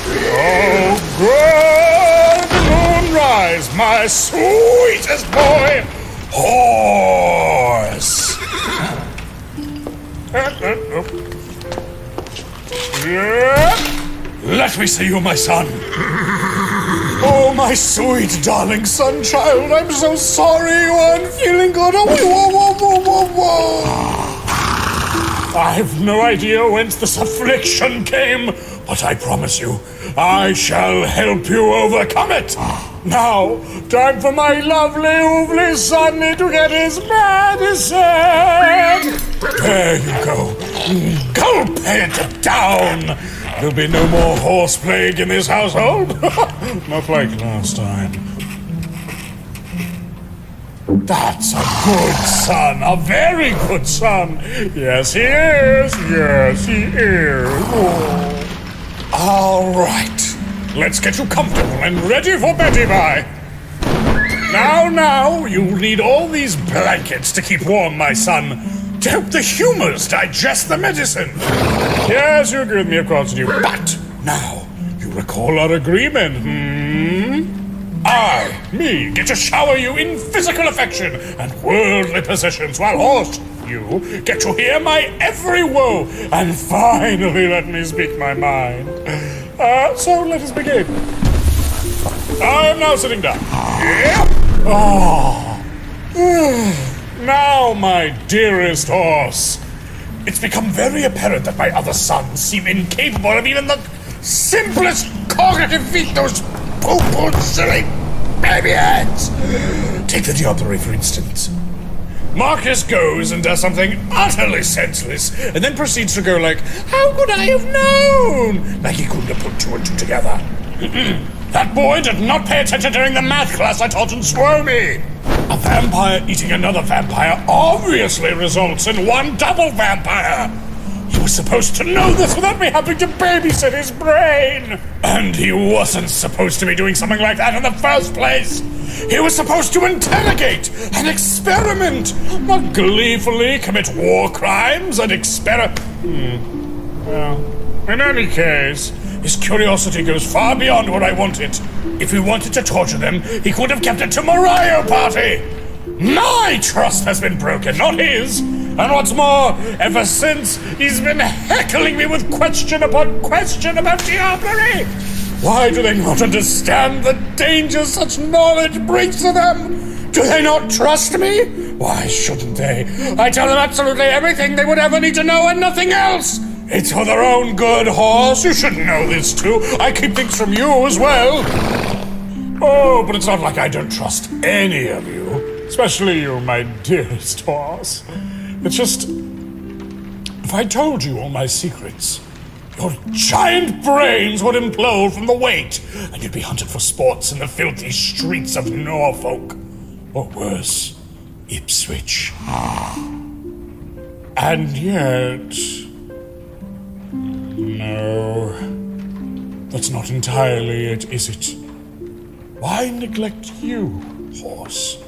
Oh, good moonrise, my sweetest boy, horse. Let me see you, my son. Oh, my sweet, darling son child, I'm so sorry you aren't feeling good. Oh, whoa, whoa, whoa, whoa, whoa. I've no idea whence this affliction came, but I promise you, I shall help you overcome it. Now, time for my lovely Sonny to get his medicine. There you go. Gulp it down. There'll be no more horse plague in this household. Not like last time. That's a good son, a very good son. Yes, he is. Yes, he is. Oh. All right. Let's get you comfortable and ready for Betty Bye. Now, you'll need all these blankets to keep warm, my son, to help the humors digest the medicine. Yes, you agree with me, of course you do. But now, you recall our agreement, me, get to shower you in physical affection and worldly possessions, while horse, you get to hear my every woe and finally let me speak my mind. So let us begin. I am now sitting down. Yeah. Oh. Now, my dearest horse, it's become very apparent that my other sons seem incapable of even the simplest cognitive feat, those poo-poo silly baby heads. Take the diablerie, for instance. Marcus goes and does something utterly senseless, and then proceeds to go like, how could I have known? Like he couldn't have put two and two together. That boy did not pay attention during the math class I taught in Swomy. A vampire eating another vampire obviously results in one double vampire. He was supposed to know this without me having to babysit his brain. And he wasn't supposed to be doing something like that in the first place. He was supposed to interrogate and experiment, not gleefully commit war crimes and Well, in any case, his curiosity goes far beyond what I wanted. If he wanted to torture them, he could have kept it to Mario Party. My trust has been broken, not his. And what's more, ever since, he's been heckling me with question upon question about diablerie. Why do they not understand the danger such knowledge brings to them? Do they not trust me? Why shouldn't they? I tell them absolutely everything they would ever need to know and nothing else. It's for their own good, horse. You should know this too. I keep things from you as well. Oh, but it's not like I don't trust any of you. Especially you, my dearest horse. It's just, if I told you all my secrets, your giant brains would implode from the weight, and you'd be hunted for sports in the filthy streets of Norfolk. Or worse, Ipswich. And yet... No, that's not entirely it, is it? Why neglect you, horse?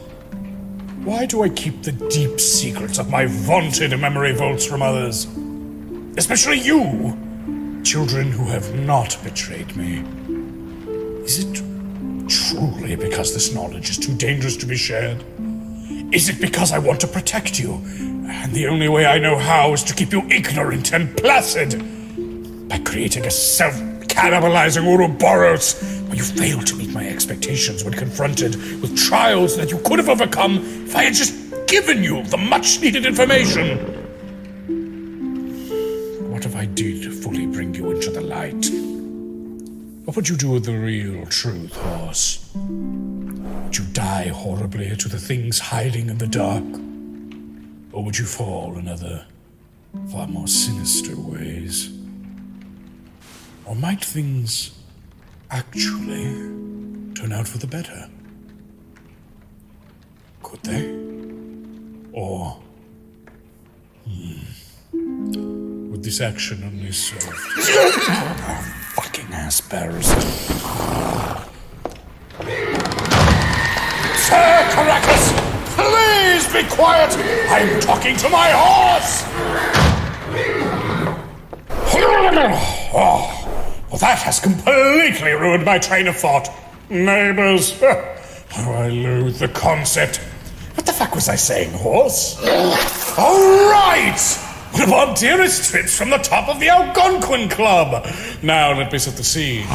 Why do I keep the deep secrets of my vaunted memory vaults from others? Especially you, children who have not betrayed me. Is it truly because this knowledge is too dangerous to be shared? Is it because I want to protect you, and the only way I know how is to keep you ignorant and placid? By creating a self-cannibalizing Ouroboros where you fail to meet my expectations when confronted with trials that you could have overcome if I had just given you the much-needed information. What if I did fully bring you into the light? What would you do with the real truth, horse? Would you die horribly to the things hiding in the dark? Or would you fall in other, far more sinister ways? Or might things actually turn out for the better? Could they? Or would this action only serve? Oh, fucking ass bearers. Sir Caracas! Please be quiet! I'm talking to my horse! Oh, well, that has completely ruined my train of thought. Neighbors. How I loathe the concept. What the fuck was I saying, horse? All right! One of our dearest trips from the top of the Algonquin Club. Now let me set the scene.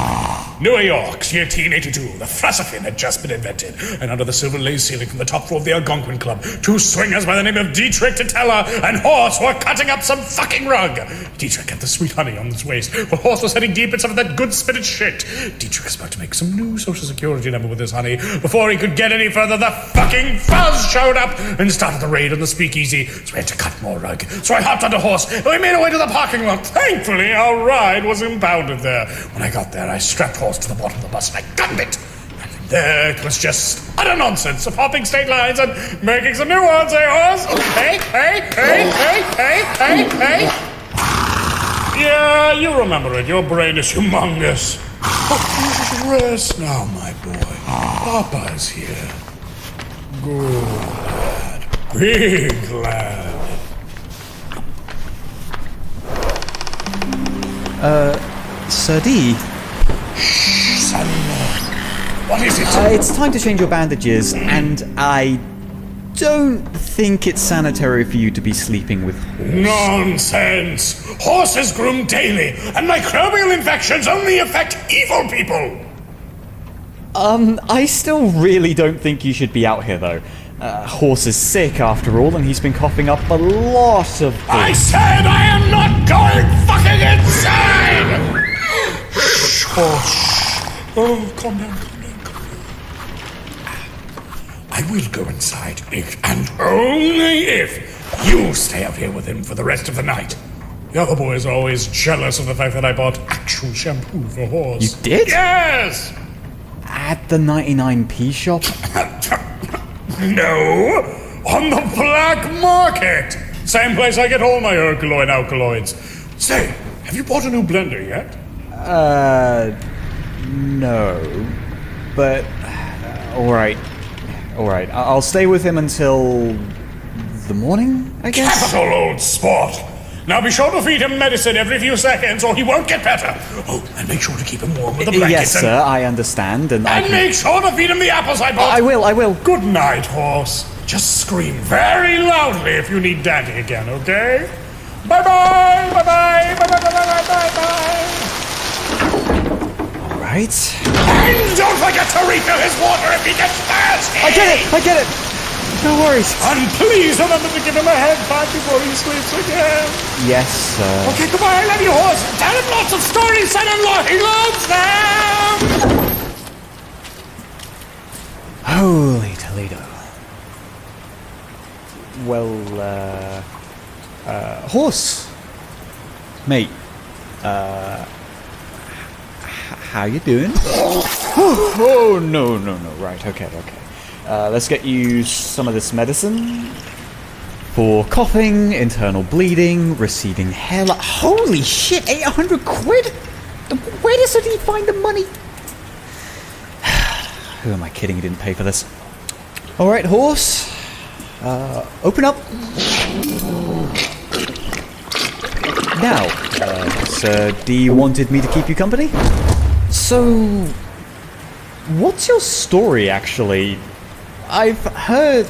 New York, year 1882. The Frasafin had just been invented, and under the silver lace ceiling from the top floor of the Algonquin Club, two swingers by the name of Dietrich Titella and Horse were cutting up some fucking rug. Dietrich had the sweet honey on his waist, while Horse was heading deep in some of that good spinach shit. Dietrich was about to make some new social security number with his honey. Before he could get any further, the fucking fuzz showed up and started the raid on the speakeasy, so we had to cut more rug. So I hopped on the Horse, and we made our way to the parking lot. Thankfully, our ride was impounded there. When I got there, I strapped Horse to the bottom of the bus and I gunned it. And from there, it was just utter nonsense of hopping state lines and making some new ones, Horse? Hey, hey, hey, hey, hey, hey, hey. Yeah, you remember it. Your brain is humongous. Oh, you should rest now, my boy. Papa's here. Good lad. Big lad. Sir D? Shh, son. What is it? It's time to change your bandages, and I don't think it's sanitary for you to be sleeping with Horse. Nonsense! Horses groom daily, and microbial infections only affect evil people! I still really don't think you should be out here, though. Horse is sick, after all, and he's been coughing up a lot of things. I said I am not going fucking inside! Shh, Horse. Oh, calm down, calm down, calm down. I will go inside if, and only if, you stay out here with him for the rest of the night. The other boys are always jealous of the fact that I bought actual shampoo for Horse. You did? Yes! At the 99p shop? No, on the black market. Same place I get all my Herculoid alkaloids. Say, have you bought a new blender yet? No. But, alright. I'll stay with him until the morning, I guess? Capital, old sport. Now be sure to feed him medicine every few seconds or he won't get better. Oh, and make sure to keep him warm with a blanket. Yes, sir, I understand, and make sure to feed him the apples I bought. I will. Good night, Horse. Just scream very loudly if you need Daddy again, okay? Bye-bye, bye-bye, bye-bye. Alright. And don't forget to refill his water if he gets thirsty! I get it! No worries. And please remember to give him a head pat before he sleeps again. Yes, sir. Okay, goodbye, I love you, Horse. Tell him lots of stories, son-in-law. He loves them! Holy Toledo. Well, Horse. Mate, how you doing? Oh, no. Right, okay. Let's get you some of this medicine for coughing, internal bleeding, receding hair. Holy shit, 800 quid? Where does he find the money? Who am I kidding? He didn't pay for this. Alright, Horse. Open up. Now, Sir D wanted me to keep you company. So, what's your story, actually? I've heard,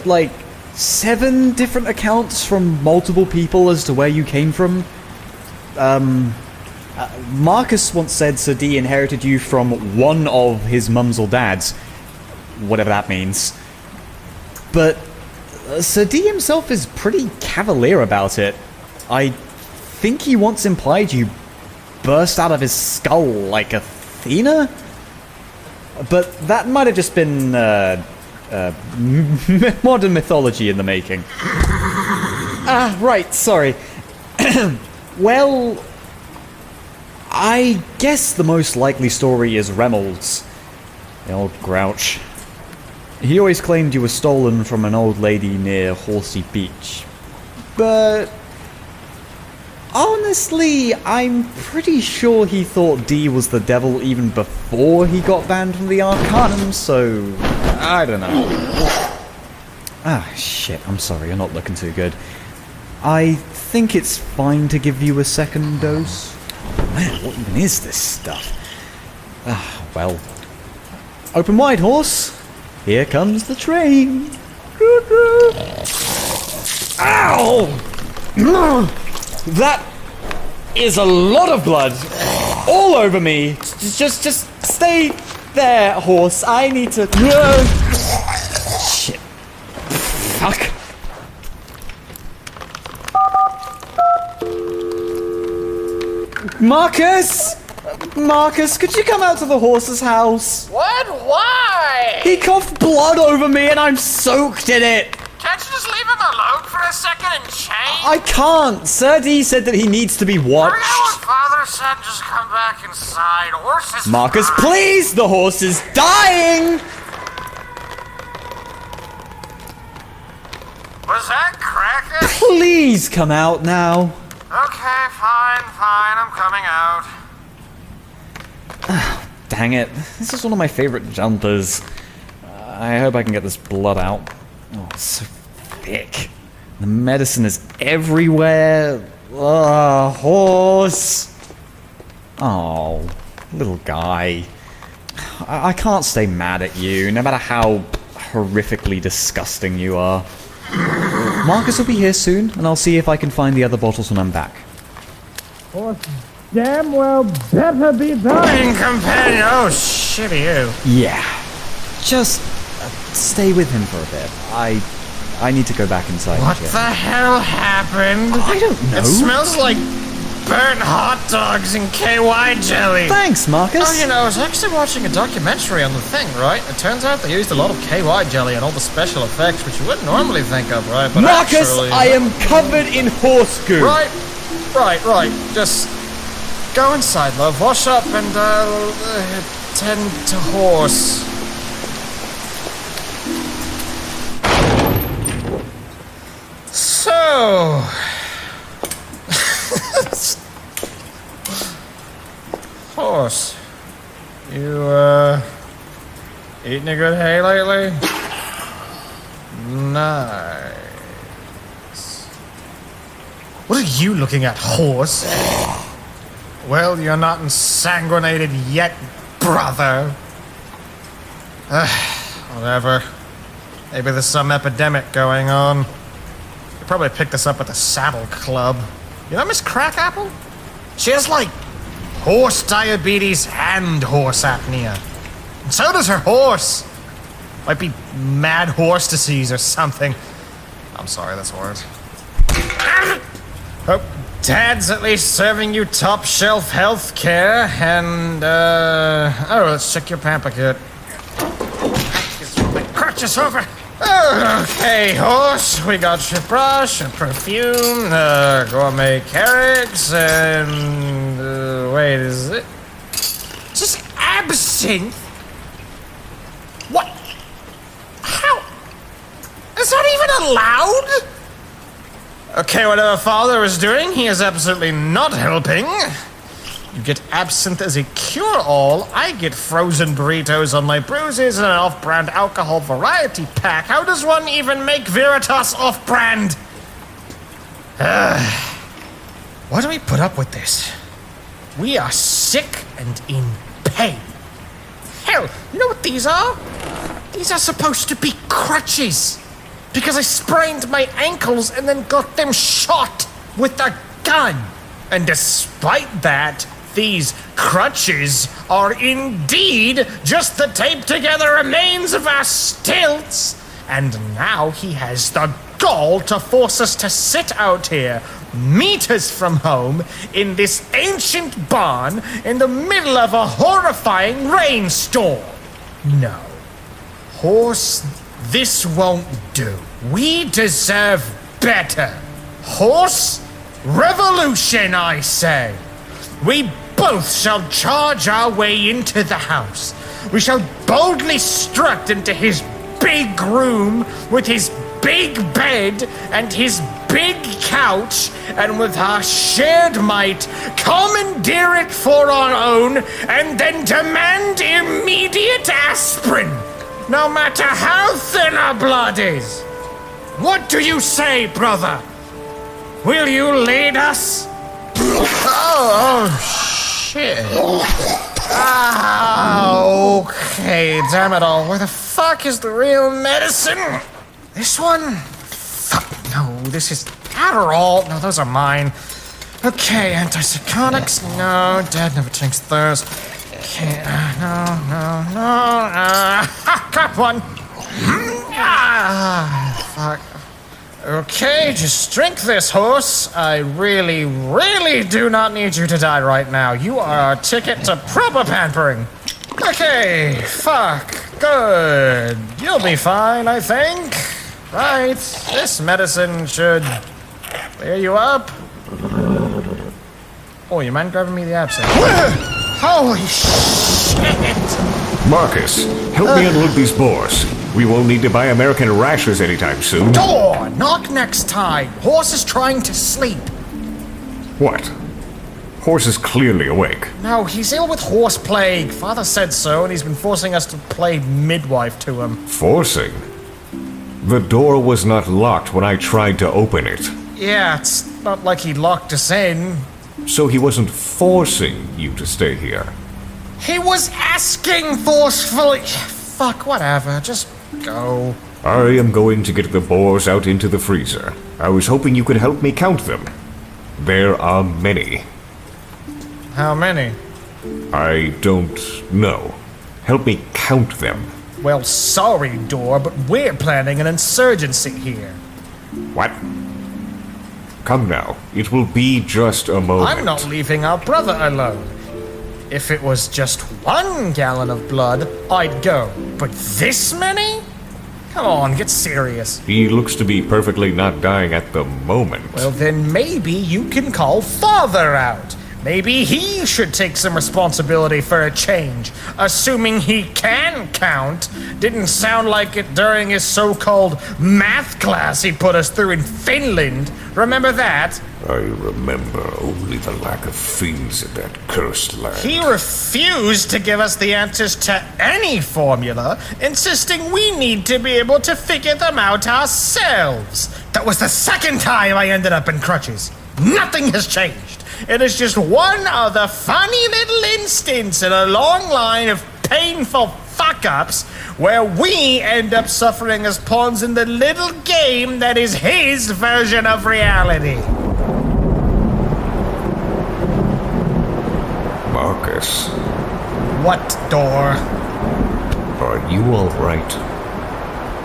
7 different accounts from multiple people as to where you came from. Marcus once said Sir D inherited you from one of his mums or dads. Whatever that means. But Sir D himself is pretty cavalier about it. I think he once implied you burst out of his skull like Athena? But that might have just been, modern mythology in the making. Right, sorry. Well, I guess the most likely story is Reynolds. The old grouch. He always claimed you were stolen from an old lady near Horsey Beach. But honestly, I'm pretty sure he thought D was the devil even before he got banned from the Arcanum, so I don't know. Ah, shit, I'm sorry, you're not looking too good. I think it's fine to give you a second dose. Man, what even is this stuff? Ah, well. Open wide, horse. Here comes the train. Ow! That is a lot of blood. All over me. Just stay there, horse. I need to... Shit. Fuck. Marcus! Marcus, could you come out to the horse's house? What? Why? He coughed blood over me and I'm soaked in it. Can't you just leave him alone for a second and change? I can't. Sir D said that he needs to be watched. Remember what Father said? Just come back inside. Horse is Marcus, fine. please! The horse is dying! Was that Kraken? Please come out now. Okay, fine, I'm coming out. Dang it. This is one of my favorite jumpers. I hope I can get this blood out. Oh, it's so thick. The medicine is everywhere. Ugh, horse. Oh, little guy. I can't stay mad at you, no matter how horrifically disgusting you are. Marcus will be here soon, and I'll see if I can find the other bottles when I'm back. Horse damn well better be dying, companion. Oh, shit, you. Yeah. Just stay with him for a bit. I need to go back inside. What the hell happened? I don't know. It smells like burnt hot dogs and KY jelly. Thanks, Marcus. Oh, you know, I was actually watching a documentary on the thing, right? It turns out they used a lot of KY jelly and all the special effects, which you wouldn't normally think of, right? But Marcus, actually, I am covered in horse goo. Right. Just go inside, love. Wash up and, tend to horse. So... Horse, you, eating a good hay lately? Nice. What are you looking at, horse? Well, you're not ensanguinated yet, brother. Whatever. Maybe there's some epidemic going on. You probably picked this up at the Saddle Club. You know Miss Crackapple? She has, like, horse diabetes and horse apnea. And so does her horse. Might be mad horse disease or something. I'm sorry, that's words. Hope Dad's at least serving you top shelf health care and, oh, let's check your pamper kit. Crutches over. Okay, horse, we got your brush and perfume, gourmet carrots, and, wait, is it? Just absinthe? What? How? Is that even allowed? Okay, whatever Father is doing, he is absolutely not helping. You get absinthe as a cure-all. I get frozen burritos on my bruises and an off-brand alcohol variety pack. How does one even make Veritas off-brand? Why do we put up with this? We are sick and in pain. Hell, you know what these are? These are supposed to be crutches. Because I sprained my ankles and then got them shot with a gun. And despite that, these crutches are indeed just the taped together remains of our stilts. And now he has the gall to force us to sit out here, meters from home, in this ancient barn in the middle of a horrifying rainstorm. No. Horse, this won't do. We deserve better. Horse, revolution, I say. We both shall charge our way into the house. We shall boldly strut into his big room with his big bed and his big couch, and with our shared might commandeer it for our own, and then demand immediate aspirin, no matter how thin our blood is. What do you say, brother? Will you lead us? Oh, shit. Ah, okay, damn it all. Where the fuck is the real medicine? This one? Fuck, no, this is Adderall. No, those are mine. Okay, antipsychotics. No, Dad never takes those. Okay, no. Got one. Fuck. Okay, just drink this, horse. I really, really do not need you to die right now. You are our ticket to proper pampering. Okay, fuck. Good. You'll be fine, I think. Right, this medicine should clear you up. Oh, you mind grabbing me the absinthe? Holy shit! Marcus, help me unload these boars. We won't need to buy American rashers anytime soon. Door! Knock next time. Horse is trying to sleep. What? Horse is clearly awake. No, he's ill with horse plague. Father said so, and he's been forcing us to play midwife to him. Forcing? The door was not locked when I tried to open it. Yeah, it's not like he locked us in. So he wasn't forcing you to stay here. He was asking forcefully. Fuck, whatever. Just go. I am going to get the boars out into the freezer. I was hoping you could help me count them. There are many. How many? I don't know. Help me count them. Well, sorry, Door, but we're planning an insurgency here. What? Come now. It will be just a moment. I'm not leaving our brother alone. If it was just 1 gallon of blood, I'd go. But this many? Come on, get serious. He looks to be perfectly not dying at the moment. Well, then maybe you can call Father out. Maybe he should take some responsibility for a change, assuming he can count. Didn't sound like it during his so-called math class he put us through in Finland. Remember that? I remember only the lack of fiends in that cursed land. He refused to give us the answers to any formula, insisting we need to be able to figure them out ourselves. That was the second time I ended up in crutches. Nothing has changed. It is just one other funny little instance in a long line of painful fuck-ups where we end up suffering as pawns in the little game that is his version of reality. Marcus. What, Door? Are you alright?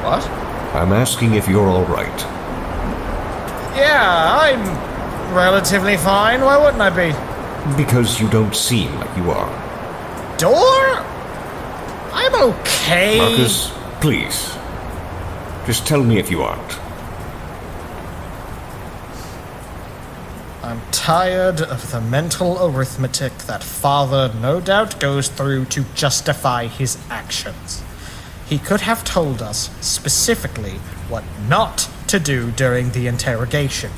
What? I'm asking if you're alright. Yeah, I'm relatively fine. Why wouldn't I be? Because you don't seem like you are. Door? I'm okay. Marcus, please. Just tell me if you aren't. I'm tired of the mental arithmetic that Father no doubt goes through to justify his actions. He could have told us specifically what not to do during the interrogation.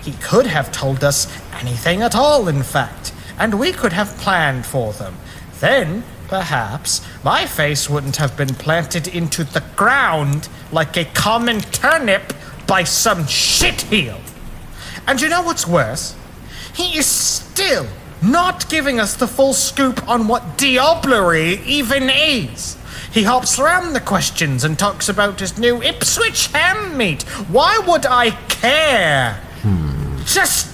He could have told us anything at all, in fact, and we could have planned for them. Then, perhaps, my face wouldn't have been planted into the ground like a common turnip by some shitheel. And you know what's worse? He is still not giving us the full scoop on what diablerie even is. He hops around the questions and talks about his new Ipswich ham meat. Why would I care? Just...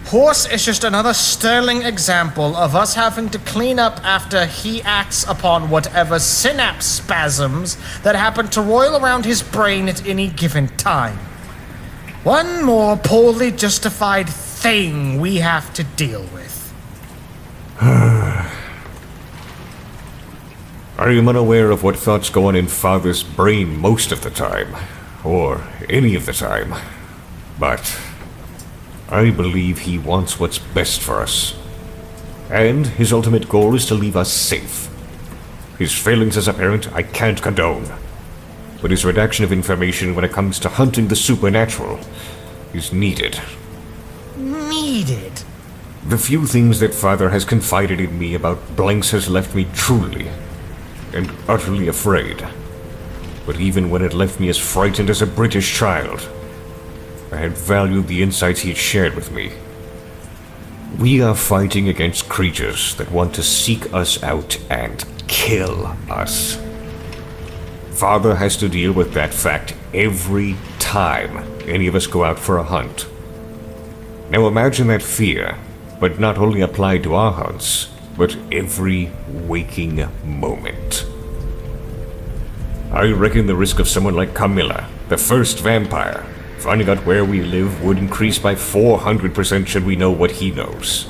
Horse is just another sterling example of us having to clean up after he acts upon whatever synapse spasms that happen to roil around his brain at any given time. One more poorly justified thing we have to deal with. I am unaware of what thoughts go on in Father's brain most of the time, or any of the time, but I believe he wants what's best for us. And his ultimate goal is to leave us safe. His failings as a parent I can't condone, but his redaction of information when it comes to hunting the supernatural is needed. Needed? The few things that Father has confided in me about blanks has left me truly and utterly afraid. but even when it left me as frightened as a British child, I had valued the insights he had shared with me. We are fighting against creatures that want to seek us out and kill us. Father has to deal with that fact every time any of us go out for a hunt. Now imagine that fear, but not only applied to our hunts, but every waking moment. I reckon the risk of someone like Camilla, the first vampire, finding out where we live would increase by 400% should we know what he knows.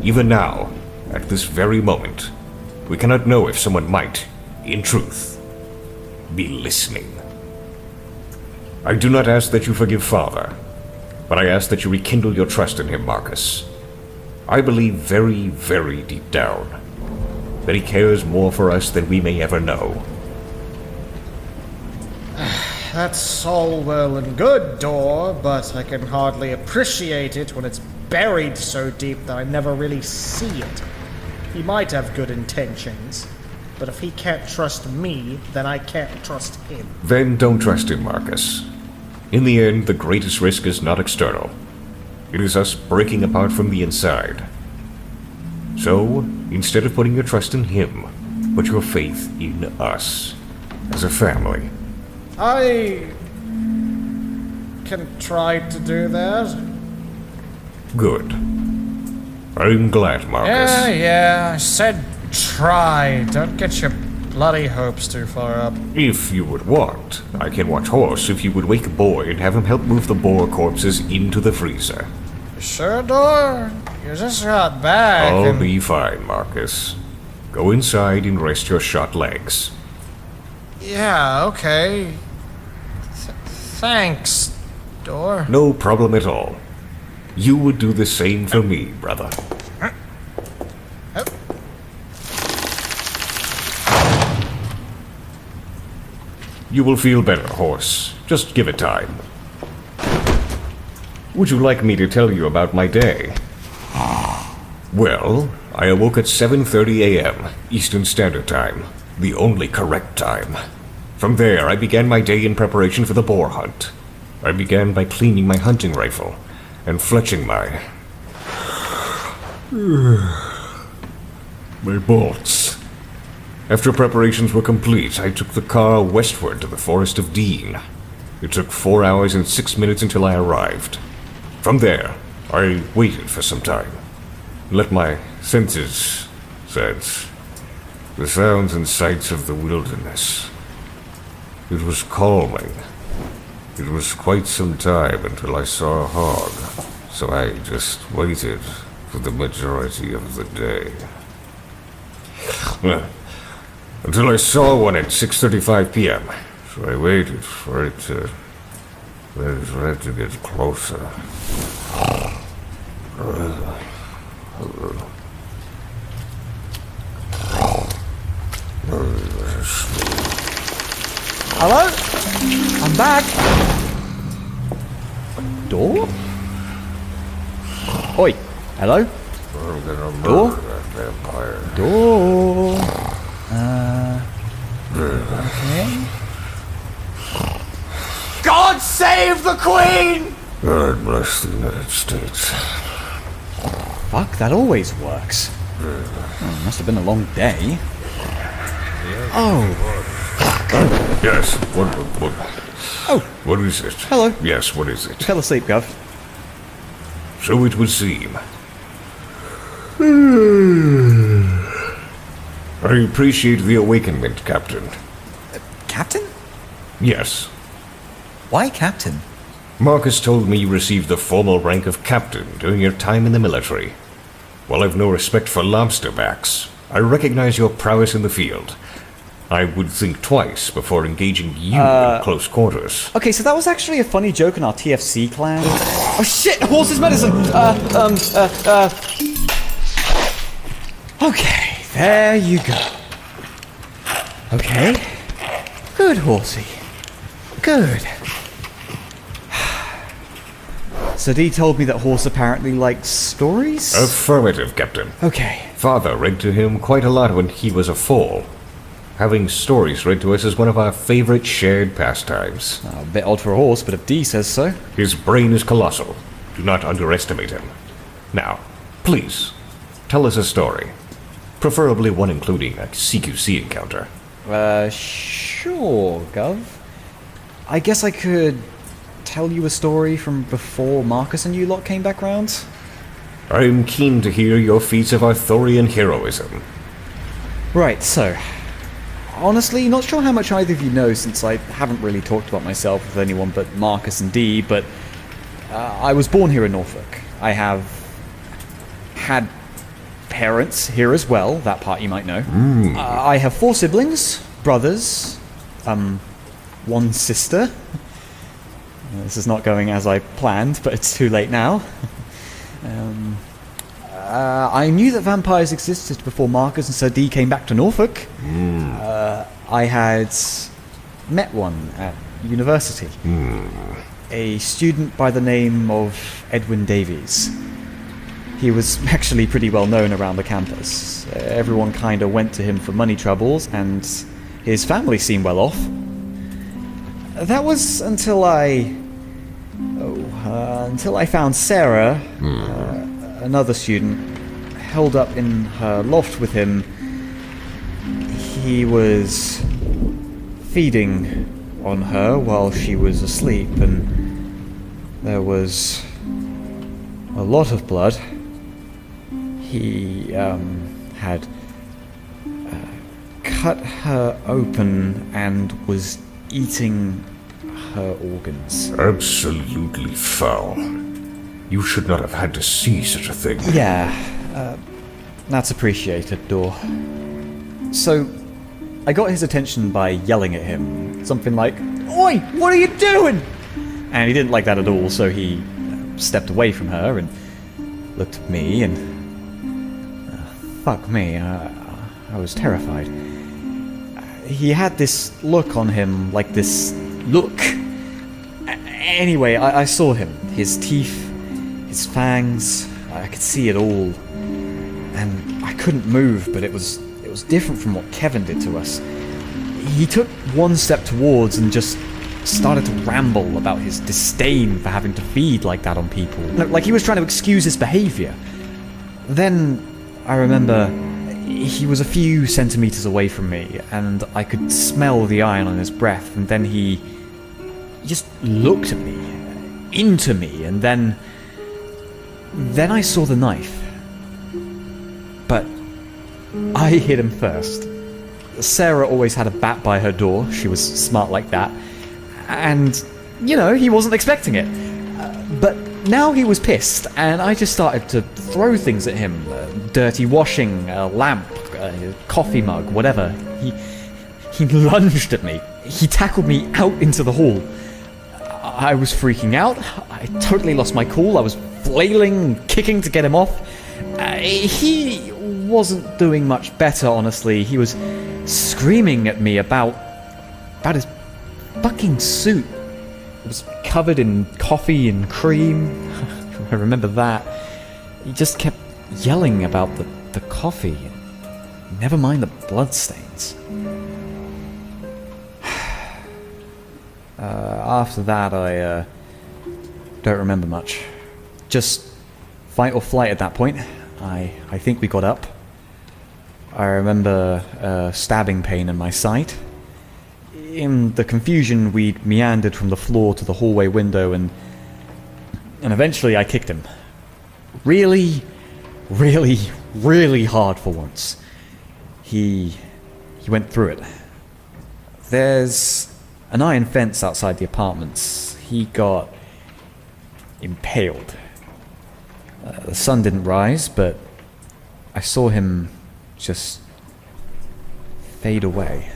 Even now, at this very moment, we cannot know if someone might, in truth, be listening. I do not ask that you forgive Father, but I ask that you rekindle your trust in him, Marcus. I believe very, very deep down that he cares more for us than we may ever know. That's all well and good, Dor, but I can hardly appreciate it when it's buried so deep that I never really see it. He might have good intentions, but if he can't trust me, then I can't trust him. Then don't trust him, Marcus. In the end, the greatest risk is not external. It is us breaking apart from the inside. So, instead of putting your trust in him, put your faith in us, as a family. I can try to do that. Good. I'm glad, Marcus. Yeah, I said try. Don't get your bloody hopes too far up. If you would want, I can watch Horse if you would wake a boy and have him help move the boar corpses into the freezer. Sure, Dor? You just got back. I'll and... be fine, Marcus. Go inside and rest your shot legs. Yeah, okay. Thanks, Dor. No problem at all. You would do the same for me, brother. You will feel better, Horse. Just give it time. Would you like me to tell you about my day? Well, I awoke at 7:30 a.m. Eastern Standard Time, the only correct time. From there, I began my day in preparation for the boar hunt. I began by cleaning my hunting rifle and fletching my bolts. After preparations were complete, I took the car westward to the Forest of Dean. It took 4 hours and 6 minutes until I arrived. From there, I waited for some time. Let my senses sense the sounds and sights of the wilderness. It was calming. It was quite some time until I saw a hog, so I just waited for the majority of the day. Until I saw one at 6:35 p.m., so I waited for it to get closer. Hello? I'm back. Door? Oi. Hello? Door? Door? Okay. God save the Queen! God bless the United States. Fuck, that always works. Oh, must have been a long day. Oh. Yes, what? Oh. What is it? Hello. Yes, what is it? Fell asleep, Gov. So it would seem. I appreciate the awakenment, Captain. Captain? Yes. Why Captain? Marcus told me you received the formal rank of Captain during your time in the military. While I've no respect for lobsterbacks, I recognize your prowess in the field. I would think twice before engaging you in close quarters. Okay, so that was actually a funny joke in our TFC clan. Oh shit! Horse's medicine! Okay, there you go. Okay. Good, Horsey. Good. So Dee told me that Horse apparently likes stories? Affirmative, Captain. Okay. Father read to him quite a lot when he was a foal. Having stories read to us is one of our favorite shared pastimes. A bit odd for a horse, but if D says so. His brain is colossal. Do not underestimate him. Now, please, tell us a story. Preferably one including a CQC encounter. Sure, Gov. I guess I could tell you a story from before Marcus and you lot came back round? I'm keen to hear your feats of Arthurian heroism. Right, so... honestly, not sure how much either of you know since I haven't really talked about myself with anyone but Marcus and Dee, but I was born here in Norfolk. I have had parents here as well, that part you might know. I have 4 siblings, brothers, one sister. This is not going as I planned, but it's too late now. I knew that vampires existed before Marcus and Sir D came back to Norfolk. I had met one at university. A student by the name of Edwin Davies. He was actually pretty well known around the campus. Everyone kind of went to him for money troubles, and his family seemed well off. That was until I found Sarah, another student, held up in her loft with him. He was feeding on her while she was asleep, and there was a lot of blood. He had cut her open and was eating her organs. Absolutely foul. You should not have had to see such a thing. Yeah, that's appreciated, Dor. So, I got his attention by yelling at him. Something like, "Oi, what are you doing?" And he didn't like that at all, so he stepped away from her and looked at me and... fuck me, I was terrified. He had this look on him, like this look. Anyway, I saw him. His teeth, his fangs, I could see it all. And I couldn't move, but it was different from what Kevin did to us. He took one step towards and just started to ramble about his disdain for having to feed like that on people. Like he was trying to excuse his behavior. Then I remember he was a few centimeters away from me, and I could smell the iron on his breath, and then he just looked at me, into me, and then I saw the knife. But I hit him first. Sarah always had a bat by her door. She was smart like that. And, you know, he wasn't expecting it. But now he was pissed, and I just started to throw things at him. Dirty washing, a lamp, a coffee mug, whatever. He lunged at me. He tackled me out into the hall. I was freaking out. I totally lost my cool. I was flailing, kicking to get him off. He wasn't doing much better, honestly. He was screaming at me about his fucking suit. It was covered in coffee and cream. I remember that. He just kept yelling about the coffee. Never mind the bloodstains. After that, I don't remember much. Just fight or flight at that point. I think we got up. I remember stabbing pain in my side. In the confusion, we meandered from the floor to the hallway window, and eventually I kicked him. Really, really, really hard for once. He went through it. There's an iron fence outside the apartments. He got impaled. The sun didn't rise, but I saw him just fade away.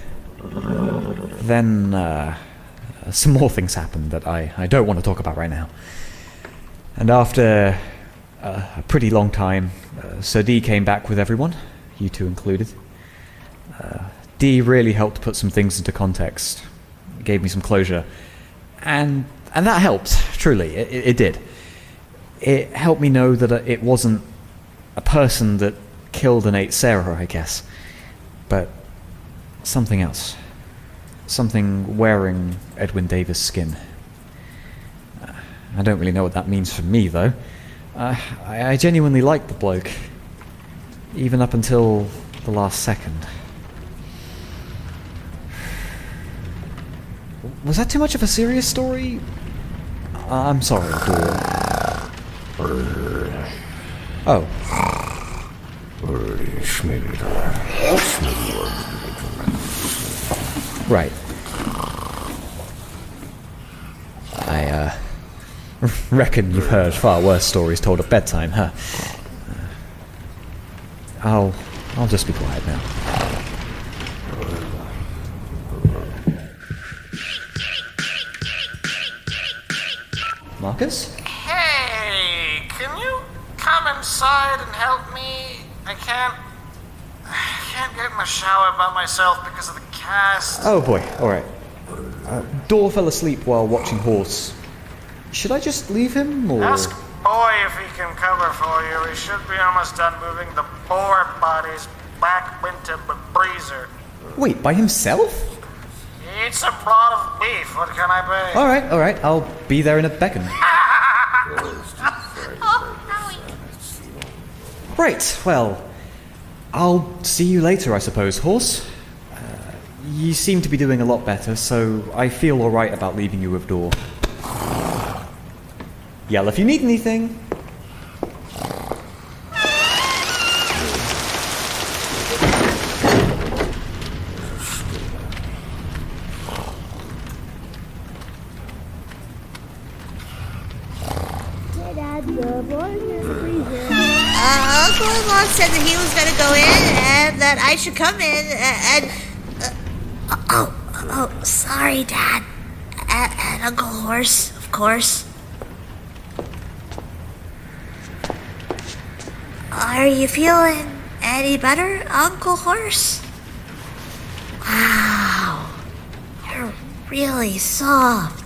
Then some more things happened that I don't want to talk about right now. And after a pretty long time, Sir D came back with everyone, you two included. D really helped put some things into context, gave me some closure, and that helped, truly, it did. It helped me know that it wasn't a person that killed and ate Sarah, I guess, but something else. Something wearing Edwin Davis' skin. I don't really know what that means for me, though. I genuinely liked the bloke. Even up until the last second. Was that too much of a serious story? I'm sorry, Paul. Oh. Right. I, reckon you've heard far worse stories told at bedtime, huh? I'll just be quiet now. Marcus? Hey, can you come inside and help me? I can't get in the shower by myself because of the cast. Oh boy, alright. Dor fell asleep while watching Horse. Should I just leave him, or...? Ask Boy if he can cover for you. We should be almost done moving the boar bodies back into the freezer. Wait, by himself? He eats a lot of beef. What can I be? Alright, I'll be there in a beckon. Right, well, I'll see you later, I suppose, Horse. You seem to be doing a lot better, so I feel alright about leaving you with Dor. Yell if you need anything. Uncle Mom said that he was gonna go in and that I should come in and sorry, Dad. And Uncle Horse, of course. Are you feeling any better, Uncle Horse? Wow, you're really soft.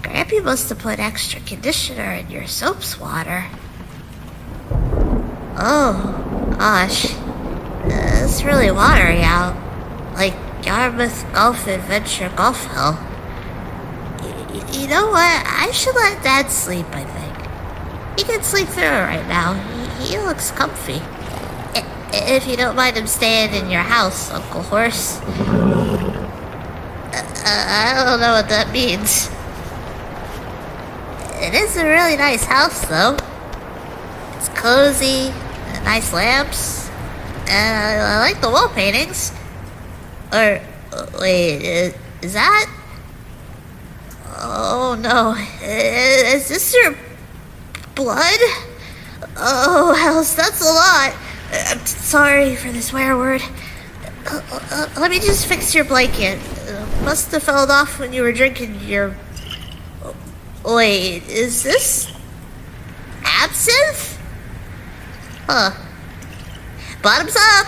Grampy must have put extra conditioner in your soap's water. Oh, gosh. It's really watery out. Like Yarmouth Golf Adventure Golf Hill. You know what? I should let Dad sleep, I think. He can sleep through it right now. He looks comfy. If you don't mind him staying in your house, Uncle Horse. I don't know what that means. It is a really nice house, though. It's cozy, nice lamps, and I like the wall paintings. Or, wait, is that? Oh no, is this your blood? Oh, Alice, that's a lot. I'm sorry for the swear word. Let me just fix your blanket. Must have fell off when you were drinking your... Wait, is this absinthe? Huh. Bottoms up!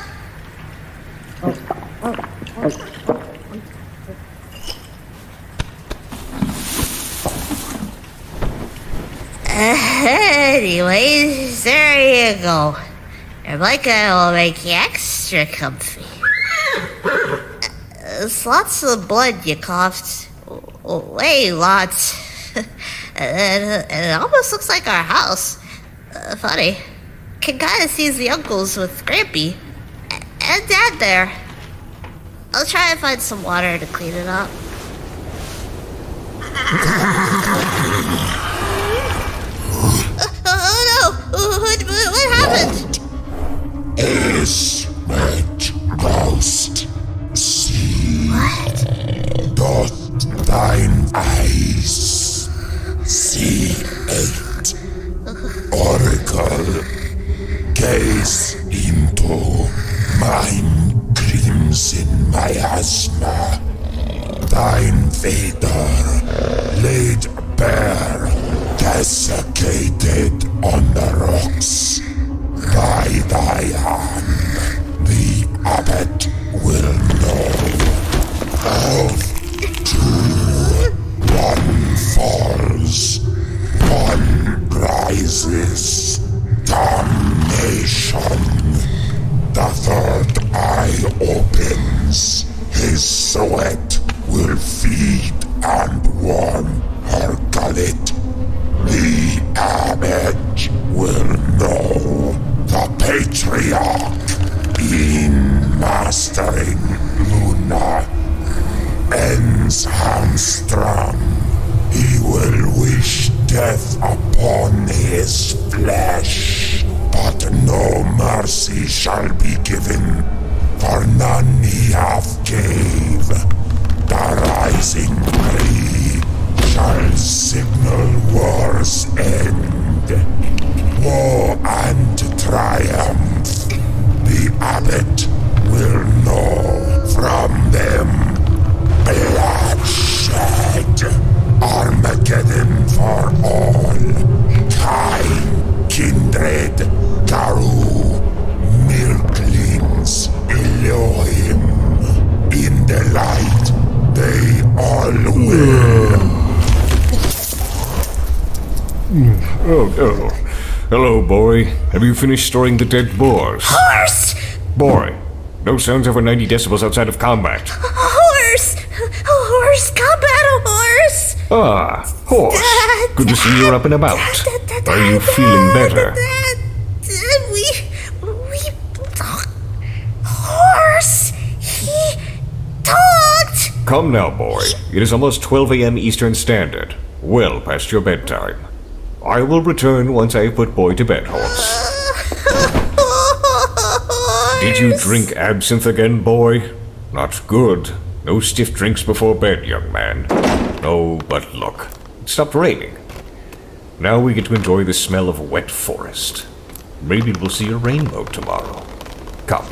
Anyways, there you go. Your blanket will make you extra comfy. There's lots of blood you coughed. Way lots. And it almost looks like our house. Funny. Can kind of see the uncles with Grampy. And Dad there. I'll try and find some water to clean it up. Oh no! What happened? Is met ghost. See. What? Doth thine eyes see it? Oracle, gaze into mine crimson miasma. Thine Vader laid bare, desiccated on the rocks. By thy hand, the abbot will know. Of two, one falls, one rises. Damnation. The third eye opens. feed and warm her gullet. The abbot will know the patriarch in mastering Luna ends hamstrung. He will wish death upon his flesh, but no mercy shall be given, for none he hath gave. The rising tree shall signal war's end. Woe and triumph, the abbot will know from them. Bloodshed, Armageddon for all. Kind, kindred, Garu, milklings, Elohim. In the light, they all will. Oh. Hello, boy. Have you finished storing the dead boars? Horse! Boy, no sounds over 90 decibels outside of combat. Horse! Horse! Combat horse! Ah, horse. Good to see you're up and about. Are you feeling better? Horse! He talked! Come now, boy. It is almost 12 a.m. Eastern Standard. Well past your bedtime. I will return once I have put boy to bed, horse. Did you drink absinthe again, boy? Not good. No stiff drinks before bed, young man. No, but look. It stopped raining. Now we get to enjoy the smell of wet forest. Maybe we'll see a rainbow tomorrow. Come.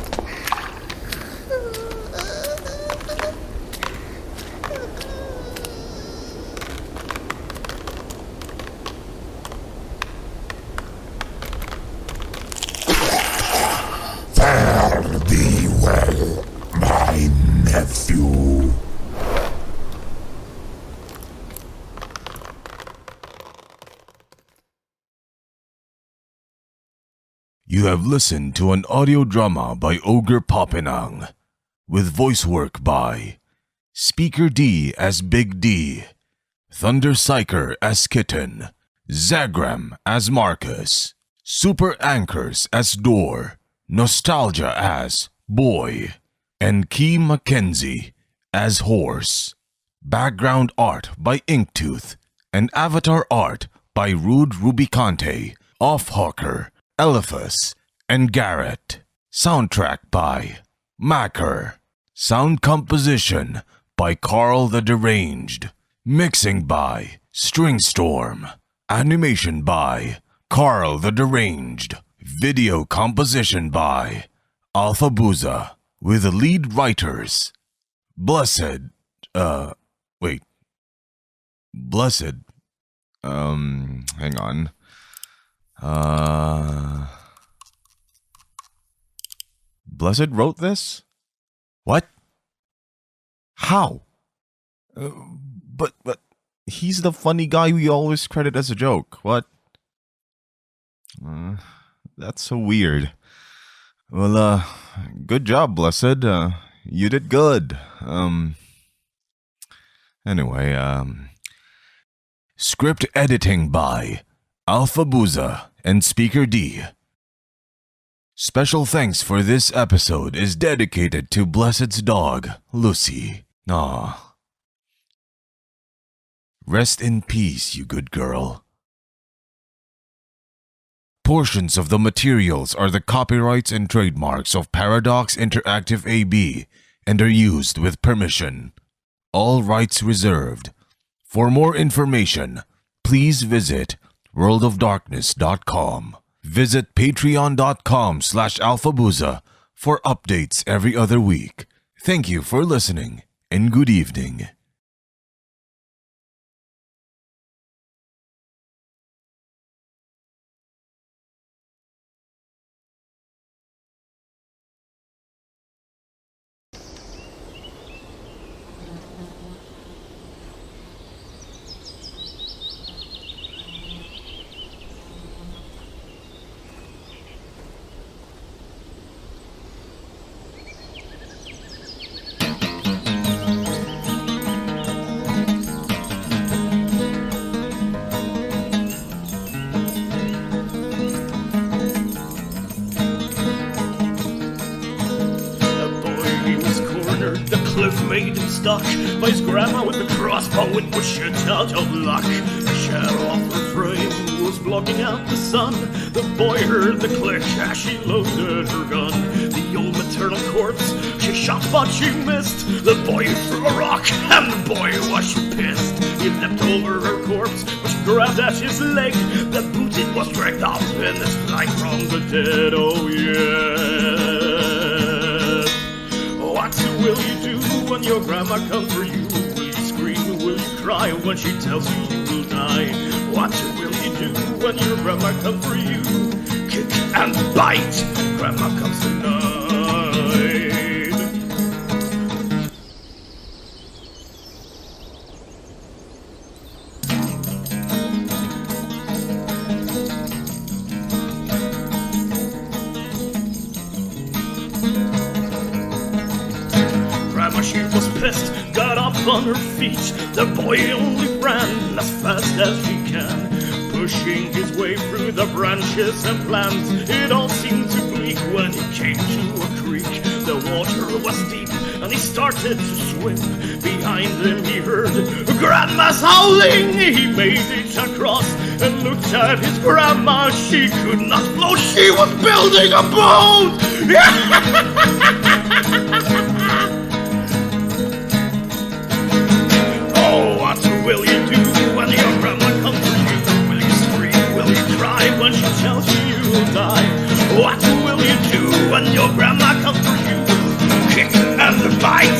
Fare thee well, my nephew. You have listened to an audio drama by Ogre Popinang, with voice work by Speaker D as Big D, Thunder Psyker as Kitten, Zagram as Marcus, Super Anchors as Door, Nostalgia as Boy, and Key Mackenzie as Horse. Background art by Inktooth, and avatar art by Rude Rubicante, Offhawker, Eliphas, and Garrett. Soundtrack by Macker. Sound composition by Carl the Deranged. Mixing by Stringstorm. Animation by Carl the Deranged. Video composition by Alphabuza. With lead writers Blessed, hang on. Blessed wrote this? What? How? But he's the funny guy we always credit as a joke. What? That's so weird. Well, good job, Blessed. You did good. Anyway, script editing by Alphabuza and Speaker D. Special thanks for this episode is dedicated to Blessed's dog, Lucy. Aw. Rest in peace, you good girl. Portions of the materials are the copyrights and trademarks of Paradox Interactive AB and are used with permission. All rights reserved. For more information, please visit worldofdarkness.com. Visit patreon.com/alphabuza for updates every other week. Thank you for listening, and good evening. stuck by his grandma with the crossbow and was shit out of luck. The shadow of her frame was blocking out the sun. The boy heard the click as she loaded her gun. The old maternal corpse she shot but she missed. The boy threw a rock and the boy was pissed. He leapt over her corpse but she grabbed at his leg. The booty was dragged off in this flight from the dead. Oh yeah. What will you do when your grandma comes for you? Will you scream? Will you cry when she tells you you will die? What will you do when your grandma comes for you? Kick and bite. Grandma comes tonight. She was pissed, got up on her feet. The boy only ran as fast as he can, pushing his way through the branches and plants. It all seemed too bleak when he came to a creek. The water was deep and he started to swim. Behind him he heard Grandma's howling. He made it across and looked at his grandma. She could not float, she was building a boat. What will you do when your grandma comes for you? Will you scream? Will you cry when she tells you you'll die? What will you do when your grandma comes for you? Kick and bite.